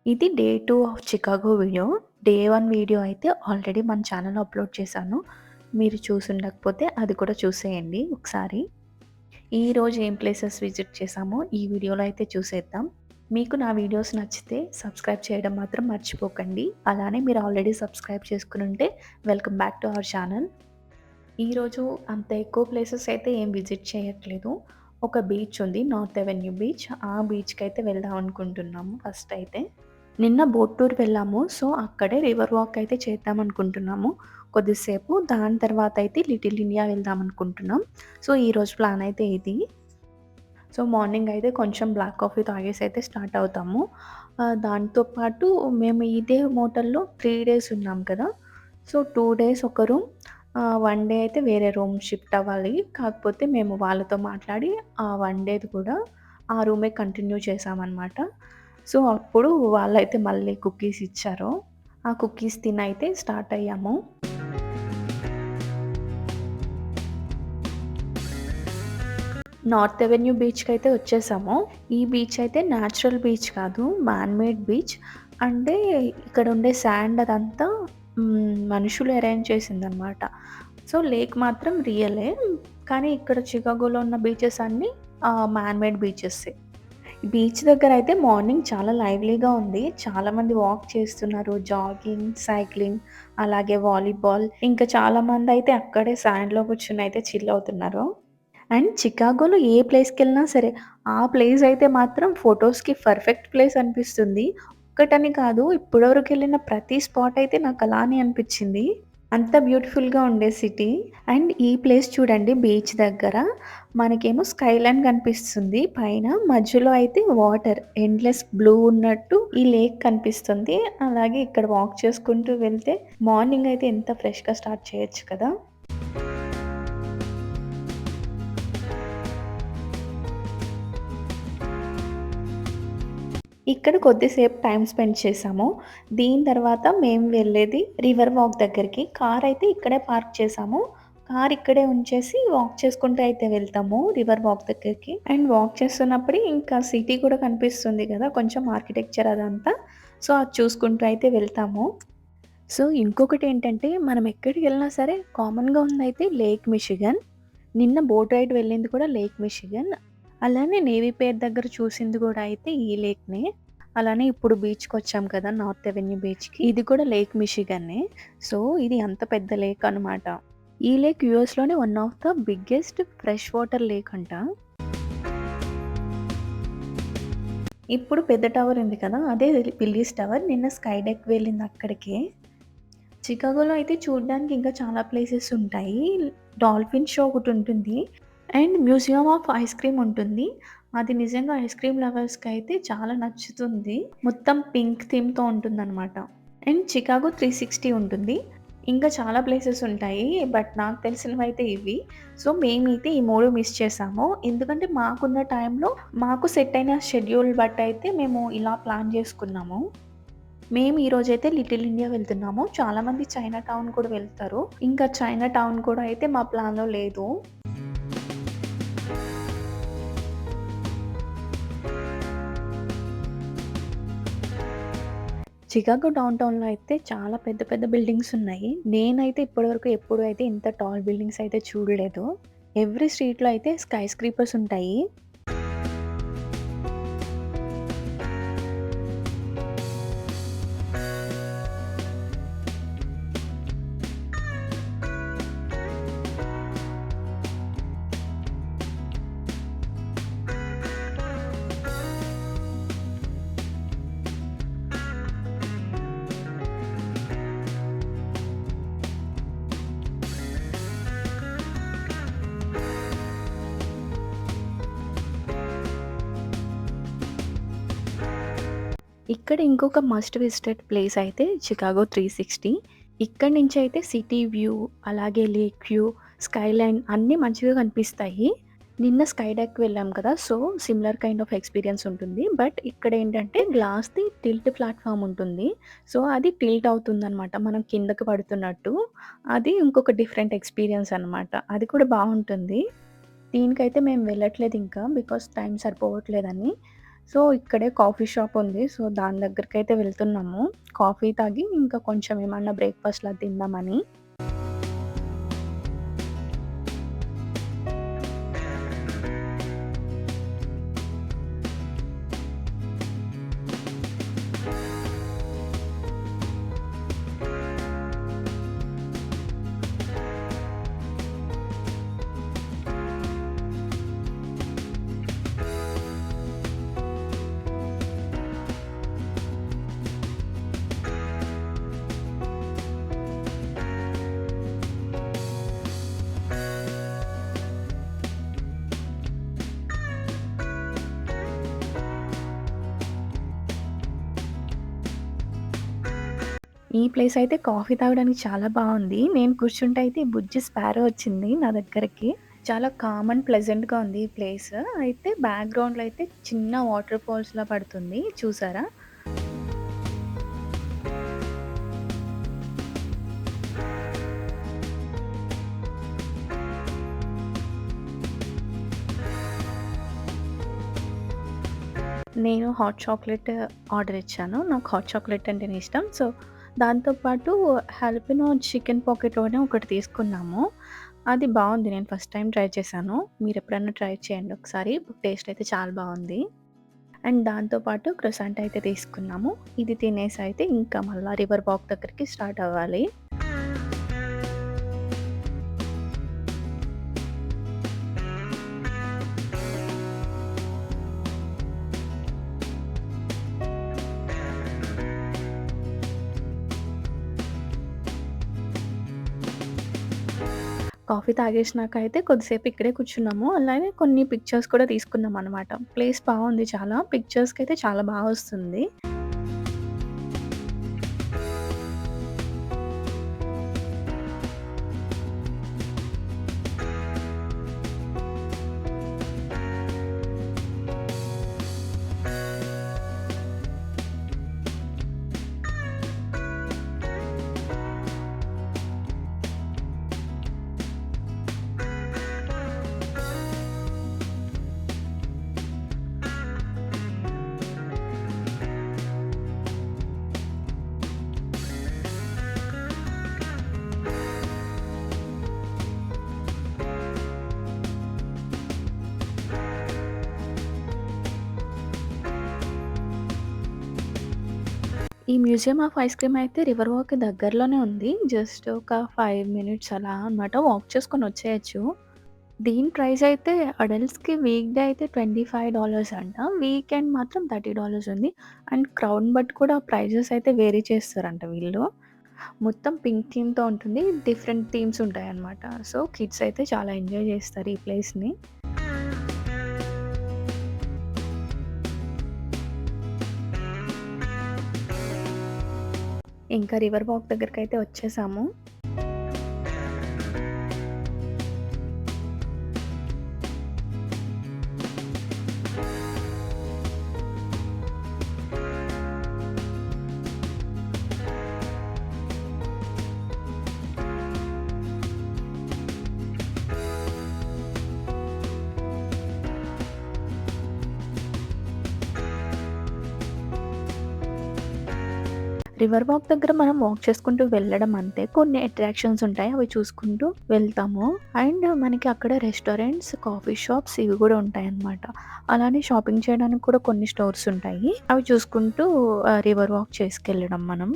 ఇది day 2 of Chicago video. Day 1 video అయితే already మన ఛానెల్‌లో అప్‌లోడ్ చేశాను. మీరు చూసుండకపోతే అది కూడా చూసేయండి ఒకసారి. ఈరోజు ఏం ప్లేసెస్ విజిట్ చేశామో ఈ వీడియోలో అయితే చూసేద్దాం. మీకు నా వీడియోస్ నచ్చితే సబ్స్క్రైబ్ చేయడం మాత్రం మర్చిపోకండి. అలానే మీరు ఆల్రెడీ సబ్స్క్రైబ్ చేసుకునుంటే welcome back to our channel. ఈరోజు అంత ఎక్కువ ప్లేసెస్ అయితే ఏం విజిట్ చేయట్లేదు. ఒక బీచ్ ఉంది. North avenue beach. ఆ బీచ్‌కైతే వెళ్దాం అనుకుంటున్నాము ఫస్ట్ అయితే. నిన్న బోట్ టూర్ వెళ్ళాము. సో, అక్కడే రివర్ వాక్ అయితే చేద్దామనుకుంటున్నాము కొద్దిసేపు. దాని తర్వాత అయితే లిటిల్ ఇండియా వెళ్దామనుకుంటున్నాం. సో, ఈరోజు ప్లాన్ అయితే ఇది. సో, మార్నింగ్ అయితే కొంచెం బ్లాక్ కాఫీ తాగేసి అయితే స్టార్ట్ అవుతాము. దాంతో పాటు మేము ఇదే మోటల్‌లో 3 డేస్ ఉన్నాం కదా! సో, 2 డేస్ ఒక రూమ్, 1 డే అయితే వేరే రూమ్ షిఫ్ట్ అవ్వాలి. కాకపోతే మేము వాళ్ళతో మాట్లాడి ఆ 1 డేది కూడా ఆ రూమే కంటిన్యూ చేశామనమాట. సో, అప్పుడు వాళ్ళైతే మళ్ళీ కుకీస్ ఇచ్చారు. ఆ కుకీస్ తినైతే స్టార్ట్ అయ్యాము. నార్త్ అవెన్యూ బీచ్‌కైతే వచ్చేసాము. ఈ బీచ్ అయితే నేచురల్ బీచ్ కాదు. Man made beach. అంటే ఇక్కడ ఉండే శాండ్ అదంతా మనుషులు అరేంజ్ చేసిందనమాట. సో, లేక్ మాత్రం రియలే. కానీ ఇక్కడ చికాగోలో ఉన్న బీచెస్ అన్నీ మ్యాన్ మేడ్ బీచెస్సే. బీచ్ దగ్గరైతే మార్నింగ్ చాలా లైవ్లీగా ఉంది. చాలామంది వాక్ చేస్తున్నారు. జాగింగ్, సైక్లింగ్, అలాగే వాలీబాల్, ఇంకా చాలామందయితే అక్కడే శాండ్‌లో కూర్చొని అయితే చిల్ అవుతున్నారు. అండ్ చికాగోలో ఏ ప్లేస్‌కెళ్ళినా సరే, ఆ ప్లేస్ అయితే మాత్రం ఫోటోస్‌కి పర్ఫెక్ట్ ప్లేస్ అనిపిస్తుంది. ఒక్కటని కాదు, ఇప్పటివరకెళ్ళిన ప్రతి స్పాట్ అయితే నాకు అలానే అనిపిచ్చింది. అంత బ్యూటిఫుల్‌గా ఉండే సిటీ. అండ్ ఈ ప్లేస్ చూడండి బీచ్ దగ్గర మనకేమో స్కైలైన్ కనిపిస్తుంది పైన. మధ్యలో అయితే వాటర్ ఎండ్‌లెస్ బ్లూ ఉన్నట్టు ఈ లేక్ కనిపిస్తుంది. అలాగే ఇక్కడ వాక్ చేసుకుంటూ వెళ్తే మార్నింగ్ అయితే ఎంత ఫ్రెష్‌గా స్టార్ట్ చేయొచ్చు కదా! ఇక్కడ కొద్దిసేపు టైమ్ స్పెండ్ చేశాము. దీని తర్వాత మేము వెళ్ళేది రివర్ వాక్ దగ్గరికి. కారైతే ఇక్కడే పార్క్ చేశాము. కార్ ఇక్కడే ఉంచేసి వాక్ చేసుకుంటూ అయితే వెళ్తాము రివర్ వాక్ దగ్గరికి. అండ్ వాక్ చేస్తున్నప్పుడే ఇంకా సిటీ కూడా కనిపిస్తుంది కదా! కొంచెం ఆర్కిటెక్చర్ అదంతా. సో, అది చూసుకుంటూ అయితే వెళ్తాము. సో, ఇంకొకటేంటంటే మనం ఎక్కడికెళ్ళినా సరే కామన్‌గా ఉందయితే లేక్ మిషిగన్. నిన్న బోట్ రైడ్ వెళ్ళింది కూడా లేక్ మిషిగన్. అలానే నేవీ పియర్ దగ్గర చూసింది గూడా అయితే ఈ లేక్‌నే. అలానే ఇప్పుడు బీచ్‌కొచ్చాం కదా! నార్త్ అవెన్యూ బీచ్‌కి. ఇది కూడా లేక్ మిషిగన్నే. సో, ఇది అంత పెద్ద లేక్ అనమాట. ఈ లేక్ యూఎస్‌లోనే one of the biggest fresh water lake అంట. ఇప్పుడు పెద్ద టవర్ ఉంది కదా! అదే విల్లీస్ టవర్. నిన్న స్కై డెక్ వెళ్ళింది అక్కడికే. చికాగోలో అయితే చూడ్డానికి ఇంకా చాలా ప్లేసెస్ ఉంటాయి. డాల్ఫిన్ షో ఒకటుంటుంది. And museum of ice cream ఉంటుంది. అది నిజంగా ఐస్ క్రీమ్ లవర్స్‌కైతే చాలా నచ్చుతుంది. మొత్తం పింక్ థీమ్‌తో ఉంటుందనమాట. అండ్ చికాగో 360 ఉంటుంది. ఇంకా చాలా ప్లేసెస్ ఉంటాయి. బట్ నాకు తెలిసినవైతే ఇవి. సో, మేమైతే ఈ 3 మిస్ చేశాము. ఎందుకంటే మాకున్న టైంలో మాకు సెట్ అయిన షెడ్యూల్ బట్టయితే మేము ఇలా ప్లాన్ చేసుకున్నాము. మేము ఈరోజైతే లిటిల్ ఇండియా వెళ్తున్నాము. చాలామంది చైనా టౌన్ కూడా వెళ్తారు. ఇంకా చైనా టౌన్ కూడా అయితే మా ప్లాన్‌లో లేదు. చికాగో డౌన్ టౌన్‌లో అయితే చాలా పెద్ద పెద్ద బిల్డింగ్స్ ఉన్నాయి. నేనైతే ఇప్పటివరకు ఎప్పుడు అయితే ఇంత టాల్ బిల్డింగ్స్ అయితే చూడలేదు. ఎవ్రీ స్ట్రీట్‌లో అయితే స్కై స్క్రీపర్స్ ఉంటాయి. ఇక్కడ ఇంకొక మస్ట్ విజిటెడ్ ప్లేస్ అయితే చికాగో 360. ఇక్కడి నుంచి అయితే సిటీ వ్యూ, అలాగే లేక్ వ్యూ, స్కైలైన్ అన్నీ మంచిగా కనిపిస్తాయి. నిన్న స్కై డెక్ వెళ్ళాం కదా! So, similar kind of experience ఉంటుంది. బట్ ఇక్కడేంటంటే గ్లాస్‌ది టిల్ట్ ప్లాట్‌ఫార్మ్ ఉంటుంది. సో, అది టిల్ట్ అవుతుందనమాట. మనం కిందకి పడుతున్నట్టు. అది ఇంకొక డిఫరెంట్ ఎక్స్‌పీరియన్స్ అనమాట. అది కూడా బావుంటుంది. దీనికైతే మేము వెళ్ళట్లేదు ఇంకా. బికాజ్ టైం సరిపోవట్లేదని. సో, ఇక్కడే కాఫీ షాప్ ఉంది. సో, దాని దగ్గరికైతే వెళ్తున్నాము. కాఫీ తాగి ఇంకా కొంచెం ఏమన్నా బ్రేక్‌ఫాస్ట్‌లా తిందామని. ఈ ప్లేస్ అయితే కాఫీ తాగడానికి చాలా బావుంది. నేను కూర్చుంటే అయితే ఈ బుజ్జి స్పారో వచ్చింది నా దగ్గరకి. చాలా కామ్ అండ్ ప్లెజెంట్‌గా ఉంది ఈ ప్లేస్. అయితే బ్యాక్‌గ్రౌండ్‌లో అయితే చిన్న వాటర్ ఫాల్స్‌లా పడుతుంది చూసారా? నేను హాట్ చాక్లేట్ ఆర్డర్ ఇచ్చాను. నాకు హాట్ చాక్లేట్ అంటేనే ఇష్టం. సో, దాంతో పాటు హల్పినో చికెన్ పాకెటోని ఒకటి తీసుకున్నాము. అది బావుంది. నేను ఫస్ట్ టైమ్ ట్రై చేశాను. మీరెప్పుడన్నా ట్రై చేయండి ఒకసారి. టేస్ట్ అయితే చాలా బావుంది. అండ్ దాంతో పాటు క్రోసాంట్ అయితే తీసుకున్నాము. ఇది తినేసైతే ఇంకా మళ్ళా రివర్ వాక్ దగ్గరికి స్టార్ట్ అవ్వాలి. కాఫీ తాగేసినాక అయితే కొద్దిసేపు ఇక్కడే కూర్చున్నాము. అలానే కొన్ని పిక్చర్స్ కూడా తీసుకున్నామనమాట. ప్లేస్ బావుంది చాలా. పిక్చర్స్‌కైతే చాలా బా వస్తుంది. ఈ మ్యూజియం ఆఫ్ ఐస్ క్రీమ్ అయితే రివర్ వాక్‌కి దగ్గరలోనే ఉంది. జస్ట్ ఒక 5 మినిట్స్ అలా అనమాట. వాక్ చేసుకొని వచ్చేయొచ్చు. దీని ప్రైస్ అయితే అడల్ట్స్‌కి వీక్ డే అయితే $25 అంట. వీకెండ్ మాత్రం $30 ఉంది. అండ్ క్రౌడ్‌ని బట్టి కూడా ప్రైజెస్ అయితే వేరీ చేస్తారంట వీళ్ళు. మొత్తం పింక్ థీమ్‌తో ఉంటుంది. డిఫరెంట్ థీమ్స్ ఉంటాయన్నమాట. సో, కిడ్స్ అయితే చాలా ఎంజాయ్ చేస్తారు ఈ ప్లేస్‌ని. ఇంకా రివర్ వాక్ దగ్గరికైతే వచ్చేసాము. రివర్ వాక్ దగ్గర మనం వాక్ చేసుకుంటూ వెళ్ళడం అంతే. కొన్ని అట్రాక్షన్స్ ఉంటాయి. అవి చూసుకుంటూ వెళ్తాము. అండ్ మనకి అక్కడ రెస్టారెంట్స్, కాఫీ షాప్స్ ఇవి గూడా ఉంటాయన్నమాట. అలానే షాపింగ్ చేయడానికి కూడా కొన్ని స్టోర్స్ ఉంటాయి. అవి చూసుకుంటూ రివర్ వాక్ చేసుకెళ్ళడం మనం.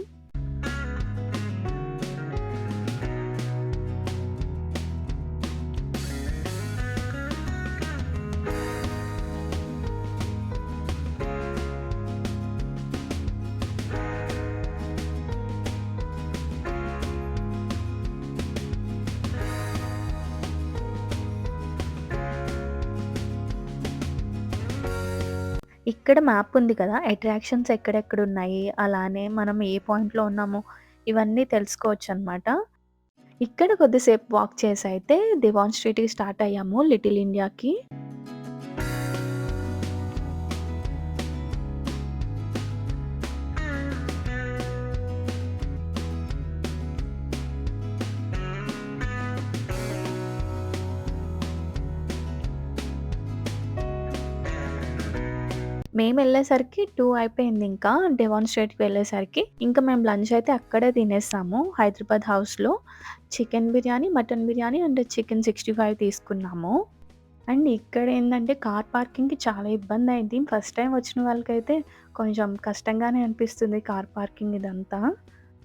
ఇక్కడ మ్యాప్ ఉంది కదా! అట్రాక్షన్స్ ఎక్కడెక్కడున్నాయి, అలానే మనం ఏ పాయింట్‌లో ఉన్నామో ఇవన్నీ తెలుసుకోవచ్చనమాట. ఇక్కడ కొద్దిసేపు వాక్ చేసైతే దివాన్ స్ట్రీట్‌కి స్టార్ట్ అయ్యాము లిటిల్ ఇండియాకి. మేమెళ్ళేసరికి 2 అయిపోయింది ఇంకా. డెవాన్ స్ట్రీట్‌కి వెళ్ళేసరికి. ఇంకా మేము లంచ్ అయితే అక్కడే తినేసాము. హైదరాబాద్ హౌస్‌లో chicken biryani, mutton biryani and chicken 65 తీసుకున్నాము. అండ్ ఇక్కడేందంటే కార్ పార్కింగ్‌కి చాలా ఇబ్బందయింది. ఫస్ట్ టైమ్ వచ్చిన వాళ్ళకైతే కొంచెం కష్టంగానే అనిపిస్తుంది కార్ పార్కింగ్ ఇదంతా.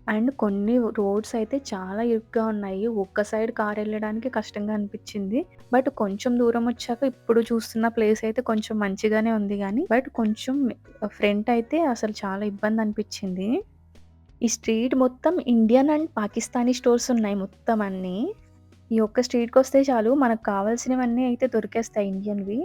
అండ్ కొన్ని రోడ్స్ అయితే చాలా ఇరుగ్గా ఉన్నాయి. ఒక్క సైడ్ కారెళ్ళడానికి కష్టంగా అనిపిచ్చింది. బట్ కొంచెం దూరమొచ్చాక ఇప్పుడు చూస్తున్న ప్లేస్ అయితే కొంచెం మంచిగానే ఉంది గానీ, బట్ కొంచెం ఫ్రంట్ అయితే అసలు చాలా ఇబ్బందనిపిచ్చింది. ఈ స్ట్రీట్ మొత్తం ఇండియన్ అండ్ పాకిస్తానీ స్టోర్స్ ఉన్నాయి మొత్తం అన్నీ. ఈ ఒక్క స్ట్రీట్‌కొస్తే చాలు మనకు కావాల్సినవన్నీ అయితే దొరికేస్తాయి ఇండియన్‌వి.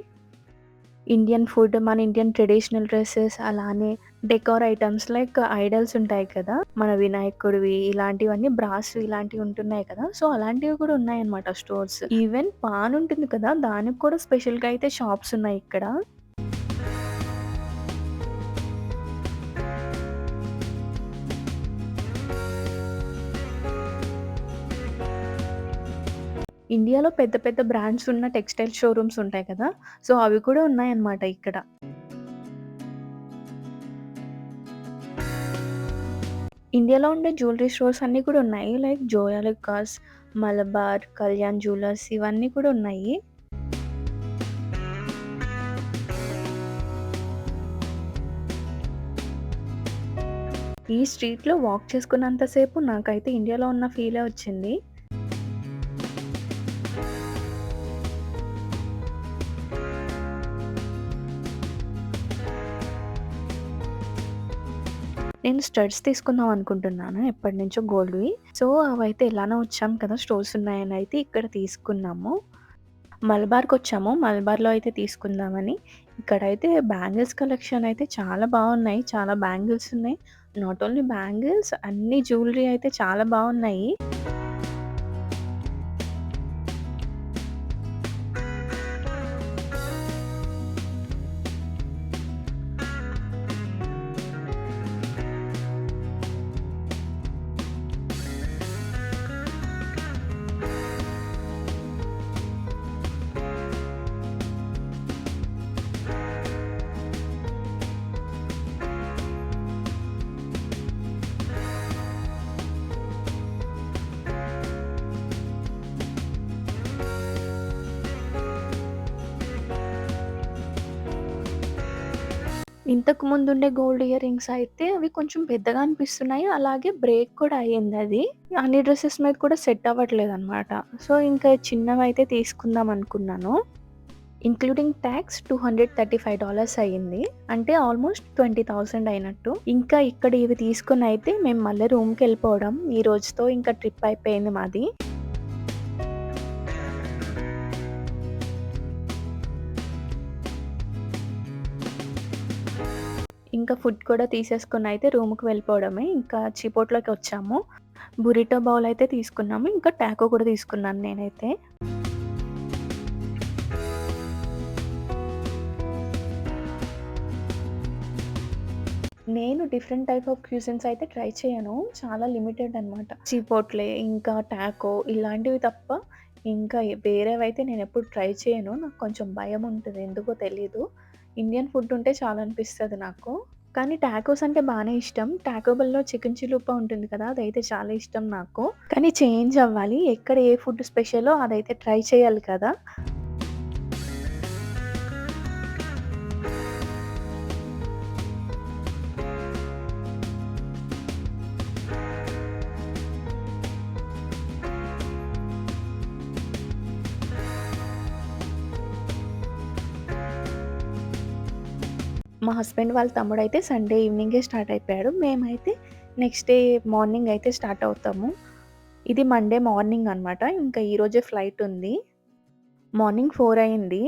ఇండియన్ ఫుడ్, మన ఇండియన్ ట్రెడిషనల్ డ్రెసెస్ అలానే డెకార్ ఐటెమ్స్ లైక్ ఐడల్స్ ఉంటాయి కదా! మన వినాయకుడివి ఇలాంటివన్నీ బ్రాస్‌వి ఇలాంటివి ఉంటున్నాయి కదా! సో, అలాంటివి కూడా ఉన్నాయన్నమాట స్టోర్స్. ఈవెన్ పాన్ ఉంటుంది కదా! దానికి కూడా స్పెషల్‌గా అయితే షాప్స్ ఉన్నాయి ఇక్కడ. ఇండియాలో పెద్ద పెద్ద బ్రాండ్స్ ఉన్న టెక్స్‌టైల్ షోరూమ్స్ ఉంటాయి కదా! సో, అవి కూడా ఉన్నాయన్నమాట ఇక్కడ. ఇండియాలో ఉండే జ్యువెల్లరీ స్టోర్స్ అన్నీ కూడా ఉన్నాయి. లైక్ జోయాలుకాస్, మలబార్, కళ్యాణ్ జ్యువెలర్స్ ఇవన్నీ కూడా ఉన్నాయి. ఈ స్ట్రీట్‌లో వాక్ చేసుకున్నంత సేపు నాకైతే ఇండియాలో ఉన్న ఫీలే వచ్చింది. నేను స్టడ్స్ తీసుకుందాం అనుకుంటున్నాను ఎప్పటినుంచో గోల్డ్‌వి. సో, అవైతే ఎలానో వచ్చాం కదా! స్టోర్స్ ఉన్నాయని అయితే ఇక్కడ తీసుకున్నాము. మలబార్‌కొచ్చాము. మలబార్‌లో అయితే తీసుకుందామని. ఇక్కడైతే బ్యాంగిల్స్ కలెక్షన్ అయితే చాలా బావున్నాయి. చాలా బ్యాంగిల్స్ ఉన్నాయి. నాట్ ఓన్లీ బ్యాంగిల్స్ అన్ని జ్యువెల్లరీ అయితే చాలా బావున్నాయి. ఇంతకు ముందుండే గోల్డ్ ఇయర్ రింగ్స్ అయితే అవి కొంచెం పెద్దగా అనిపిస్తున్నాయి. అలాగే బ్రేక్ కూడా అయ్యిందది. అన్ని డ్రెసెస్ మీద కూడా సెట్ అవ్వట్లేదనమాట. సో, ఇంకా చిన్నవైతే తీసుకుందాం అనుకున్నాను. ఇంక్లూడింగ్ టాక్స్ $235 అయ్యింది. అంటే ఆల్‌మోస్ట్ 20,000 అయినట్టు. ఇంకా ఇక్కడ ఇవి తీసుకొనైతే మేము మళ్ళీ రూమ్‌కెళ్ళిపోవడం. ఈ రోజుతో ఇంకా ట్రిప్ అయిపోయింది మాది. ఇంకా ఫుడ్ కూడా తీసేసుకొనైతే రూమ్‌కి వెళ్ళిపోవడమే. ఇంకా చిపోట్లోకొచ్చాము. బురిటో బౌల్ అయితే తీసుకున్నాము. ఇంకా టాకో కూడా తీసుకున్నాను నేనైతే. నేను డిఫరెంట్ టైప్ ఆఫ్ క్యూజిన్స్ అయితే ట్రై చేయను. చాలా లిమిటెడ్ అనమాట. చిపోట్లే, ఇంకా టాకో ఇలాంటివి తప్ప ఇంకా వేరేవైతే నేనెప్పుడు ట్రై చేయను. నాకు కొంచెం భయముంటది. ఎందుకో తెలీదు. ఇండియన్ ఫుడ్ ఉంటే చాలనిపిస్తది నాకు. కానీ టాకోస్ అంటే బానే ఇష్టం. టాకో బెల్‌లో చికెన్ చిలుప ఉంటుంది కదా! అదైతే చాలా ఇష్టం నాకు. కానీ చేంజ్ అవ్వాలి. ఎక్కడ ఏ ఫుడ్ స్పెషలో అదైతే ట్రై చేయాలి కదా! మా హస్బెండ్ వాళ్ళ తమ్ముడైతే సండే ఈవినింగే స్టార్ట్ అయిపోయాడు. మేమైతే నెక్స్ట్ డే మార్నింగ్ అయితే స్టార్ట్ అవుతాము. ఇది మండే మార్నింగ్ అనమాట. ఇంకా ఈరోజే ఫ్లైట్ ఉంది. మార్నింగ్ 4 అయింది.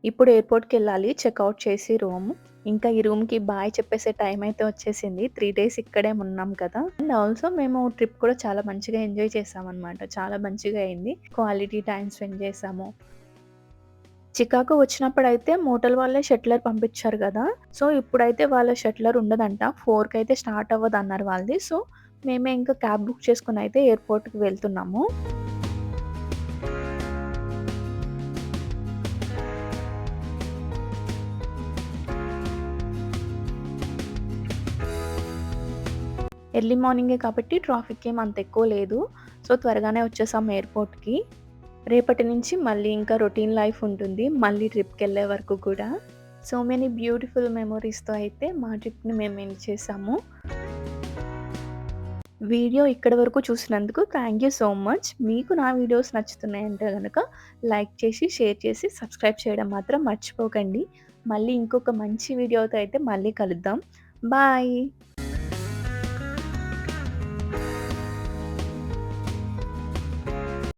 ఇప్పుడు ఎయిర్‌పోర్ట్‌కెళ్ళాలి చెకౌట్ చేసి రూమ్. ఇంకా ఈ రూమ్‌కి బాయ్ చెప్పేసే టైం అయితే వచ్చేసింది. 3 డేస్ ఇక్కడే ఉన్నాం కదా! అండ్ ఆల్సో మేము ట్రిప్ కూడా చాలా మంచిగా ఎంజాయ్ చేశామనమాట. చాలా మంచిగా అయింది. క్వాలిటీ టైమ్ స్పెండ్ చేశాము. చికాగో వచ్చినప్పుడైతే మోటల్ వాళ్ళే షటిలర్ పంపించారు గదా! సో, ఇప్పుడైతే వాళ్ళ షటిలర్ ఉండదంట. 4కైతే స్టార్ట్ అవ్వదన్నారు వాళ్ళది. సో, మేమే ఇంకా క్యాబ్ బుక్ చేసుకొనైతే ఎయిర్‌పోర్ట్‌కి వెళ్తున్నాము. ఎర్లీ మార్నింగే కాబట్టి ట్రాఫిక్ ఏమి అంత ఎక్కువ లేదు. సో, త్వరగానే వచ్చేసాం ఎయిర్‌పోర్ట్‌కి. రేపటి నుంచి మళ్ళీ ఇంకా రొటీన్ లైఫ్ ఉంటుంది. మళ్ళీ ట్రిప్‌కెళ్ళే వరకు కూడా. సో మెనీ బ్యూటిఫుల్ మెమోరీస్‌తో అయితే మా ట్రిప్‌ని మేము ఎండ్ చేసాము. వీడియో ఇక్కడి వరకు చూసినందుకు థ్యాంక్ యూ సో మచ్. మీకు నా వీడియోస్ నచ్చుతున్నాయంటే గనక లైక్ చేసి, షేర్ చేసి, సబ్స్క్రైబ్ చేయడం మాత్రం మర్చిపోకండి. మళ్ళీ ఇంకొక మంచి వీడియోతో అయితే మళ్ళీ కలుద్దాం. బాయ్.